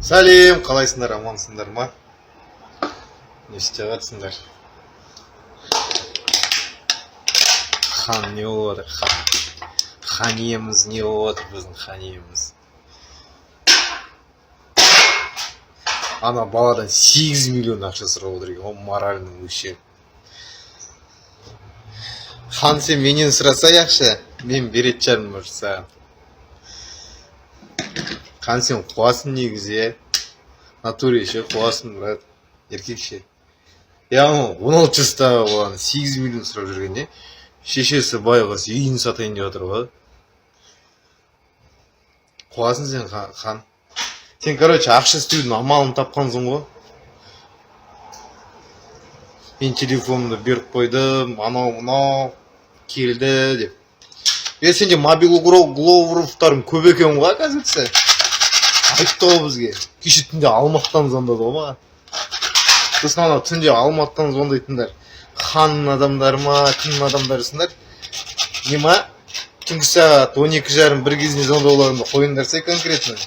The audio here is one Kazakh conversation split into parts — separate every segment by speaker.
Speaker 1: Сәлем, қалайсыңдар, амансыңдар ма? Не істеп жатсыңдар? Хан не болды? Хан иеміз не болды біздің хан иеміз? Ана баладан 8 миллион ақша сұрап отыр екен, ол моральный ущерб. Хан, сен менен сұрасай ақша, мен беретін шығармын может саған. Хан, сен қуасың негізі, натуре ше қуасың, брат, еркек ше. Яғни 16 жастағы баланы 8 миллион сұрап жүргенде, шешесі байғыз үйін сатайын деп отыр ғой. Қуасың сен, хан. Сен, короче, ақша істеудің амалын тапқансың ғой. Мен телефонымды беріп қойдым, анау келді деп. Сенде мобил гловруфтарың көп екен ғой, қазірсі. Айтты ғой бізге. Кеше түнде Алматыдан звондады ғой маған. Сосын ана түнде Алматыдан звондайтындар. Ханның адамдары ма, кімнің адамдарысыңдар? Не ма? Түнгі сағат 12:30-1 кезінде звондауларымды қойыңдарсай конкретно.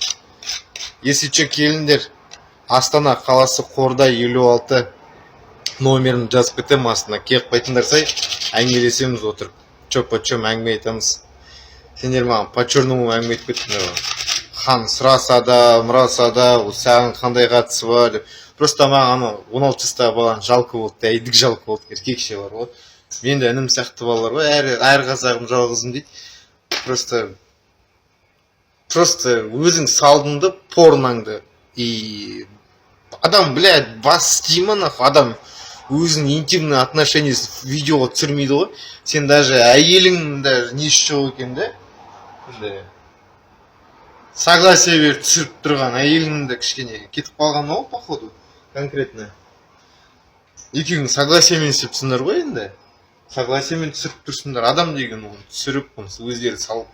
Speaker 1: Если че келіңдер, Астана қаласы Қордай 56 номерін жазып кетем астына. Келіп қайтыңдарсай, әңгімелесеміз отырып. Чоп-чоп әңгіме айтамыз. Сендер маған по черному әңгіме айтып кеттіңдер ғой. Хан сұраса да, мұраса да, саған қандай қатысы бар деп. Просто маған 16 жастағы баланы жалко болды, әйдік жалко болды, еркекше бар ғой. Мен де інім сияқты балалар ғой, әр қазағым жалғызым дейді. Просто өзің салдыңды, порнаңды. И адам, блядь, бас істеймін, адам өзінің интимный отношениесі видеоға түсірмейді ғой. Сен даже әйелің даже несі жоқ екен де. Согласие беріп түсіріп тұрған әйеліңді кішкене кетіп қалған ғой, походу, конкретно. Екеуің согласиемен істепсіңдер ғой енді. Согласиемен түсіріп тұрсыңдар. Адам деген оны түсіріп, өздері салып,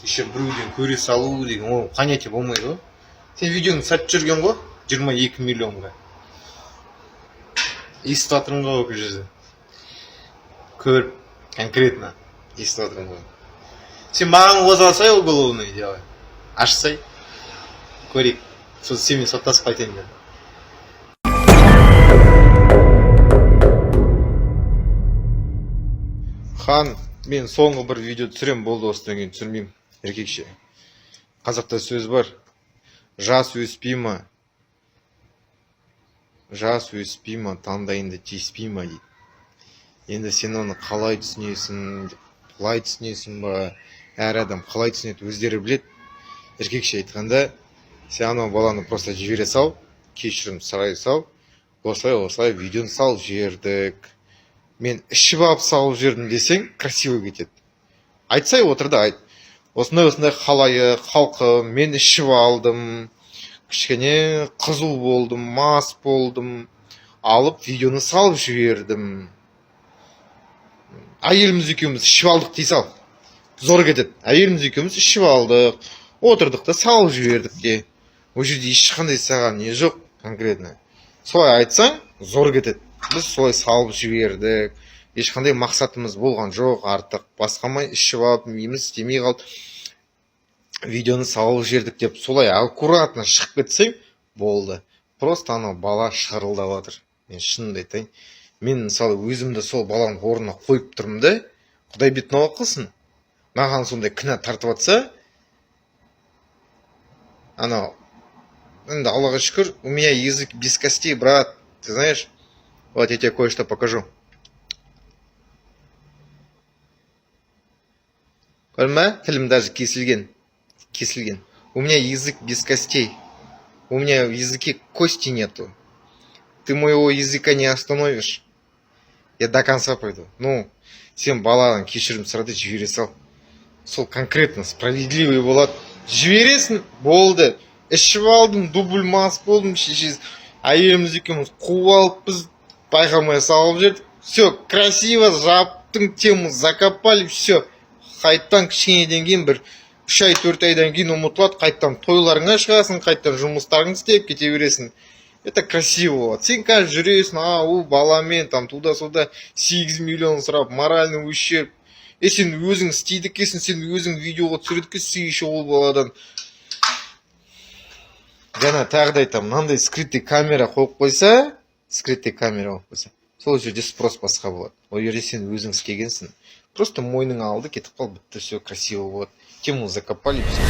Speaker 1: еще біреуден көре салу деген, ол понятие болмайды ғой. Сен видеоны сатып жүрген ғой, 22 миллионға. Естіп жатырмын ғой өкіл жүзі. Көріп, конкретно естіп жатырмын ғой. Сен маған қозғалсай уголовный делай. Ашсай, көрейік. Сосын сенмен соттасып қайтайын мен. Хан, мен соңғы бір видео түсірем, болды осыдан кейін түсірмеймін, еркекше. Қазақта сөз бар. Жас өспей ма, таңдайыңды теспей ма дейді. Енді сен оны қалай түсінесің, қалай түсінесің ба, әр адам қалай түсінеді, өздері білет. Еркекше айтқанда, сен анау баланы просто жібере сал, кешірім сұрай сал, осылай видеоны салып жібердік. Мен ішіп алып салып жібердім десең, красиво кетеді. Айтсай отырды, айт. Осындай қалайы, халқы, мен ішіп алдым, кішкене қызу болдым, мас болдым, алып видеоны салып жібердім. Әйеліміз екеуміз ішіп алдық дей сал. Зор кетеді. Әйеліміз екеуміз ішіп алдық. Отырдық та салып жібердік те. Ол жерде ешқандай саған не жоқ конкретно. Солай айтсаң, зор кетеді. Біз солай салып жібердік. Ешқандай мақсатымыз болған жоқ, артық басқамай ішіп алып, миымыз істемей қалды. Видеоны салып жібердік деп солай аккуратно шығып кетсең, болды. Просто анау бала шырылдап жатыр. Мен шынымды айтайын. Мен мысалы өзімді сол баланың орнына қойып тұрмын да, Құдай бетін ауа қылсын. Маған сондай кінә тартып жатса, анау, енді Аллаға шүкір, у меня язык без костей, брат, ты знаешь? Вот я тебе кое-что покажу. Көрме, тілім даже кесілген. У меня язык без костей. У меня в языке кости нету. Ты моего языка не остановишь. Я до конца пойду. Ну, сен баладан кешірім сұрады, жібере сал. Сол конкретно справедливый болады. Жібересің, болды. Ішіп алдым, дубль мас болдым, шешесі. Әйеліміз екеуміз қуып алып, біз байқамай салып жердік. Все, красиво жаптың, тему закопали, все. Қайттан кішкенеден кейін бір 3 ай 4 айдан кейін ұмытылады, қайттан тойларыңа шығасың, қайттан жұмыстарың істеп кете бересің. Это красиво болады. Сен қазір жүресің, баламен, там туда-сюда 8 миллион сұрап, моральный ущерб. Сен өзің істейді кесін, сен өзің видеоға түсіреді кесін, еще ол баладан Жана тағы да айтамын, мынандай скрытый камера қойып қойса, сол жерде спрос басқа болады. Ол жерде сен өзің істегенсің. Просто мойның алды, кетіп қал, бітті, все красиво болады. Тему закопали, все.